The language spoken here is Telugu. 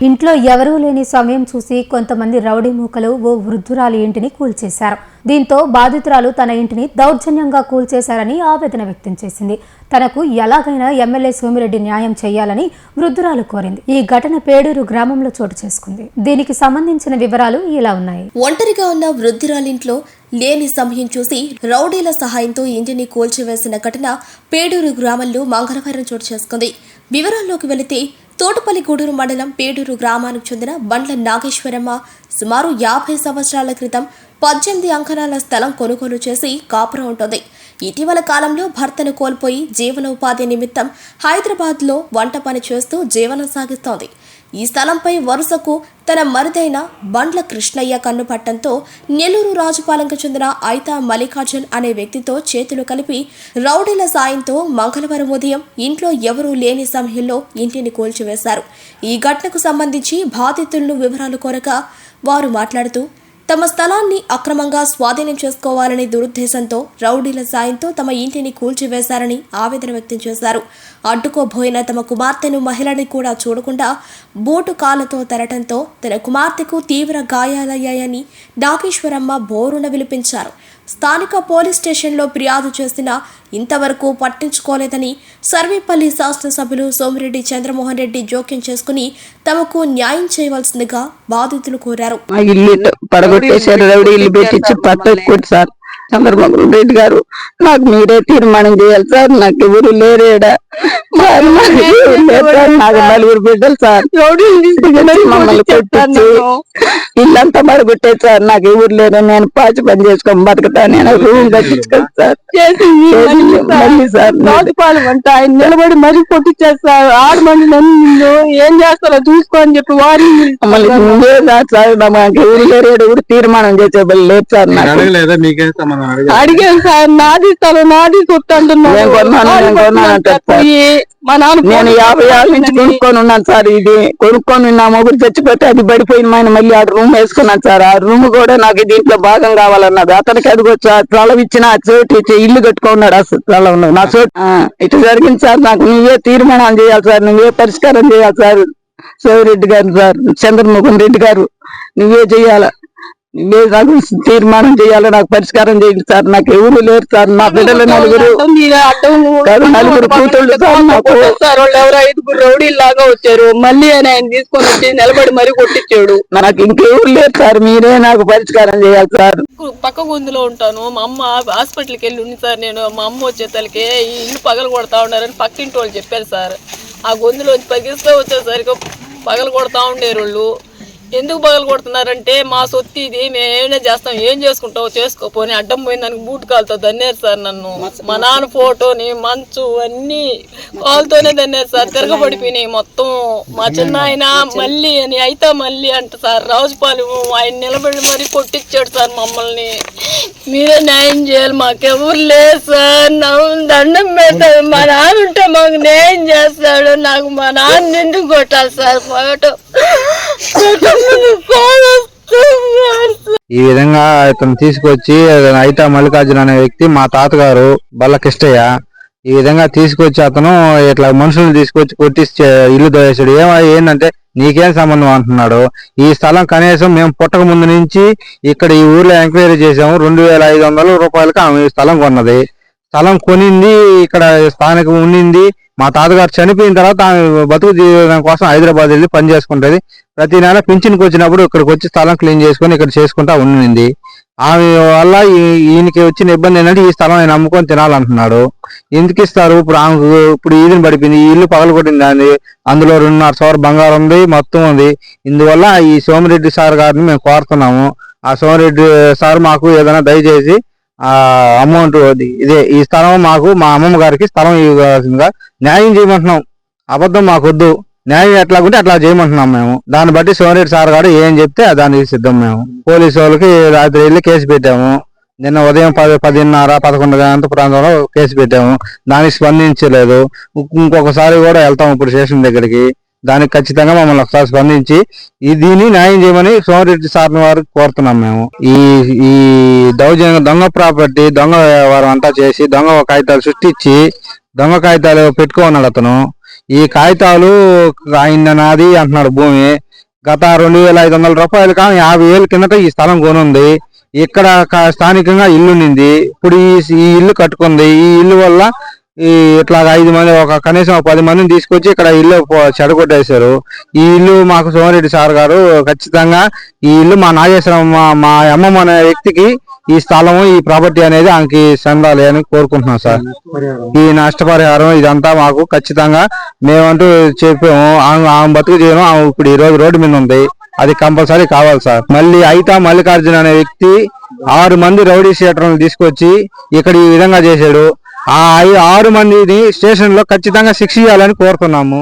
ఇంట్లో ఎవరూ లేని సమయం చూసి కొంతమంది రౌడీ మూకలు ఓ వృద్ధురాలి ఇంటిని కూల్చేశారు. దీంతో బాధితురాలు తన ఇంటిని దౌర్జన్యంగా కూల్చేశారని ఆవేదన వ్యక్తం చేసింది. తనకు ఎలాగైనా ఎమ్మెల్యే సోమిరెడ్డి న్యాయం చేయాలని వృద్ధురాలు కోరింది. ఈ ఘటన పేడూరు గ్రామంలో చోటు చేసుకుంది. దీనికి సంబంధించిన వివరాలు ఇలా ఉన్నాయి. ఒంటరిగా ఉన్న వృద్ధురాలింట్లో లేని సమయం చూసి రౌడీల సహాయంతో ఇంటిని కూల్చివేసిన ఘటన పేడూరు గ్రామంలో మంగళవారం చోటు చేసుకుంది. వివరాల్లోకి వెళితే తోటపల్లి గూడూరు మండలం పేడూరు గ్రామానికి చెందిన బండ్ల నాగేశ్వరమ్మ సుమారు 50 సంవత్సరాల క్రితం 18 అంకణాల స్థలం కొనుగోలు చేసి కాపురం ఉంటుంది. ఇటీవల కాలంలో భర్తను కోల్పోయి జీవనోపాధి నిమిత్తం హైదరాబాద్లో వంట పని చేస్తూ జీవనం సాగిస్తోంది. ఈ స్థలంపై వరుసకు తన మరుదైన బండ్ల కృష్ణయ్య కన్నుపట్టంతో నెల్లూరు రాజుపాలెంకు చెందిన ఐతా మల్లికార్జున్ అనే వ్యక్తితో చేతులు కలిపి రౌడీల సాయంతో మంగళవారం ఉదయం ఇంట్లో ఎవరూ లేని సమయంలో ఇంటిని కూల్చివేశారు. ఈ ఘటనకు సంబంధించి బాధితులను వివరాలు కోరగా వారు మాట్లాడుతూ తమ స్థలాన్ని అక్రమంగా స్వాధీనం చేసుకోవాలనే దురుద్దేశంతో రౌడీల సాయంతో తమ ఇంటిని కూల్చివేశారని ఆవేదన వ్యక్తం చేశారు. అడ్డుకోబోయిన తమ కుమార్తెను మహిళని కూడా చూడకుండా బోటు కాళ్లతో తరటంతో తన కుమార్తెకు తీవ్ర గాయాలయ్యాయని నాగేశ్వరమ్మ బోరున విలిపించారు. స్థానిక పోలీస్ స్టేషన్లో ఫిర్యాదు చేసినా ఇంతవరకు పట్టించుకోలేదని సర్వేపల్లి శాసనసభ్యులు సోమిరెడ్డి చంద్రమోహన్ రెడ్డి జోక్యం చేసుకుని తమకు న్యాయం చేయవలసిందిగా బాధితులు కోరారు. చంద్రబాబు రెడ్డి గారు నాకు మీరే తీర్మానం చేయాలి సార్. నాకు ఎవరు లేరేడా, నాకు 4 బిడ్డలు సార్. మమ్మల్ని కొట్టించి ఇల్లంతా పడగొట్టేది సార్. నాకు ఎవరు లేరు, నేను పాచి పని చేసుకొని బతుకుతా, నేను రూమ్ కట్టించుకోండి సార్. రాజుపాలెం ఆయన నిలబడి మరీ కొట్టించేస్తారు. 6 మంది నన్ను ఏం చేస్తారో చూసుకో అని చెప్పి వారి మమ్మల్ని నువ్వే సార్. నాకు ఎవరు లేరు, ఎవరు తీర్మానం చేసే లేదు సార్. అడిగాను సార్, నాది స్థలం నాది సొత్తు అంటున్నాను. నేను 50 ఏళ్ళ నుంచి కొనుక్కొని ఉన్నాను సార్. ఇది కొనుక్కొని నా మొగుడు చచ్చిపోతే అది పడిపోయిన ఆయన మళ్ళీ ఆ రూమ్ వేసుకున్నాను సార్. ఆ రూమ్ కూడా నాకు దీంట్లో భాగం కావాలన్నది. అతనికి అదిగొచ్చు స్థలం ఇచ్చిన చోటు ఇచ్చి ఇల్లు కట్టుకున్నాడు. ఆ స్థలం నా చోటు ఇటు జరిగింది సార్. నాకు నువ్వే తీర్మానం చేయాలి సార్, నువ్వే పరిష్కారం చేయాలి సార్. సోమిరెడ్డి గారు సార్, చంద్రమోహన్ రెడ్డి గారు నువ్వే చెయ్యాల, నువ్వే నాకు తీర్మానం చేయాలి, నాకు పరిష్కారం చేయండి సార్. నాకు ఎవరు లేరు సార్. నా బిడ్డలు 4 కూతుళ్ళు సార్. వాళ్ళు ఎవరో 5 రౌడీలాగా వచ్చారు. మళ్ళీ ఆయన తీసుకొని వచ్చి నిలబడి మరీ కొట్టించాడు. నాకు ఇంకెవరు లేరు సార్, మీరే నాకు పరిష్కారం చేయాలి సార్. పక్క గొంతులో ఉంటాను. మా అమ్మ హాస్పిటల్కి వెళ్ళి ఉంది సార్. నేను మా అమ్మ వచ్చేసరికి ఈ ఇల్లు పగలు కొడతా ఉన్నారని పక్కింటి వాళ్ళు చెప్పారు సార్. ఆ గొంతులోంచి పగిస్తూ వచ్చేసరికి పగలు కొడతా ఉండేరు వాళ్ళు. ఎందుకు పగలు కొడుతున్నారంటే మా సొత్తి ఇది, మేము ఏమైనా చేస్తాం, ఏం చేసుకుంటావు చేసుకోపోని అడ్డం పోయిన దానికి బూట్ కాలుతో దన్నేరు సార్. నన్ను మా నాన్న ఫోటోని మంచు అన్ని కాలుతోనే దన్నేరు సార్. తిరగబడిపోయినాయి మొత్తం. మా చిన్న ఆయన మళ్ళీ అని అయితే మళ్ళీ అంట సార్. రాజుపాలెం ఆయన నిలబడి మరీ కొట్టించాడు సార్ మమ్మల్ని. మీరే న్యాయం చేయాలి, మాకెవరు లేదు సార్. దండం పెడతాడు. మా నాన్న ఉంటే మాకు న్యాయం చేస్తాడు. నాకు మా నాన్న ఎందుకు కొట్టాలి సార్ ఫోటో? ఈ విధంగా ఇతను తీసుకొచ్చి ఐతా మల్లికార్జున అనే వ్యక్తి మా తాతగారు బల్ల కిష్టయ్య ఈ విధంగా తీసుకొచ్చి అతను ఇట్లా మనుషులను తీసుకొచ్చి కొట్టిస్తే ఇల్లు దోయేసాడు. ఏంటంటే నీకేం సంబంధం అంటున్నాడు. ఈ స్థలం కనీసం మేము పుట్టక ముందు నుంచి ఇక్కడ ఈ ఊర్లో ఎంక్వైరీ చేసాము. 2500 రూపాయలకి ఆమె ఈ స్థలం కొన్నది. స్థలం కొనింది, ఇక్కడ స్థానికం ఉండింది. మా తాతగారు చనిపోయిన తర్వాత ఆమె బతుకు జీవనం కోసం హైదరాబాద్ వెళ్ళి పని చేసుకుంటది. ప్రతి నెల పింఛన్కి వచ్చినప్పుడు ఇక్కడికి వచ్చి స్థలం క్లీన్ చేసుకుని ఇక్కడ చేసుకుంటా ఉండింది. ఆమె వల్ల ఈయనకి వచ్చిన ఇబ్బంది ఏంటంటే ఈ స్థలం ఆయన అమ్ముకొని తినాలంటున్నాడు. ఎందుకు ఇస్తారు? ఇప్పుడు ఆమెకు ఇప్పుడు ఈదిని పడిపోయింది, ఈ ఇల్లు పగలగొట్టింది అండి. అందులో 2.5 సవర్ బంగారం ఉంది, మొత్తం ఉంది. ఇందువల్ల ఈ సోమిరెడ్డి సార్ గారిని మేము కోరుతున్నాము. ఆ సోమిరెడ్డి సార్ మాకు ఏదైనా దయచేసి అమౌంట్ ఇదే ఈ స్థలం మాకు మా అమ్మమ్మ గారికి స్థలం ఇవ్వాల్సిందిగా న్యాయం చేయమంటున్నాం. అబద్ధం మాకొద్దు, న్యాయం ఎట్లాగుంటే అట్లా చేయమంటున్నాం మేము. దాన్ని బట్టి సోమిరెడ్డి సార్ గారు ఏం చెప్తే దానికి సిద్ధం. మేము పోలీసు వాళ్ళకి రాత్రి వెళ్ళి కేసు పెట్టాము. నిన్న ఉదయం 10:30, 11 గంటల ప్రాంతంలో కేసు పెట్టాము. దానికి స్పందించలేదు. ఇంకొకసారి కూడా వెళ్తాం ఇప్పుడు స్టేషన్ దగ్గరికి. దానికి ఖచ్చితంగా మమ్మల్ని ఒకసారి స్పందించి దీన్ని న్యాయం చేయమని సోమిరెడ్డి సార్ వారికి కోరుతున్నాం మేము. ఈ దొంగ ప్రాపర్టీ దొంగ వ్యవహారం అంతా చేసి దొంగ కాగితాలు సృష్టించి దొంగ కాగితాలు పెట్టుకున్నాడు అతను. ఈ కాగితాలు ఆయన నాది అంటున్నాడు భూమి. గత 2,500 రూపాయలు కానీ 50,000 కిందట ఈ స్థలం కొనుంది. ఇక్కడ స్థానికంగా ఇల్లు ఉన్నింది. ఇప్పుడు ఈ ఇల్లు కట్టుకుంది. ఈ ఇల్లు వల్ల ఇట్లా 5 మంది కనీసం 10 మందిని తీసుకొచ్చి ఇక్కడ ఇల్లు చెడగొట్టేశారు. ఈ ఇల్లు మాకు సోమిరెడ్డి సార్ గారు ఖచ్చితంగా ఈ ఇల్లు మా నాగేశ్వరం మా అమ్మమ్మ అనే వ్యక్తికి ఈ స్థలం ఈ ప్రాపర్టీ అనేది ఆమెకి చెందాలి అని కోరుకుంటున్నాం సార్. ఈ నష్టపరిహారం ఇదంతా మాకు ఖచ్చితంగా మేమంటూ చెప్పాము. ఆమె బతుకు చేయడం ఆమె ఇప్పుడు ఈ రోజు రోడ్డు మీద ఉంది. అది కంపల్సరీ కావాలి సార్. మళ్ళీ అయితా మల్లికార్జున అనే వ్యక్తి 6 మంది రౌడీ షీటర్లను తీసుకొచ్చి ఇక్కడ ఈ విధంగా చేశాడు. ఆ 6 మందిని స్టేషన్ లో ఖచ్చితంగా శిక్ష చేయాలని కోరుతున్నాము.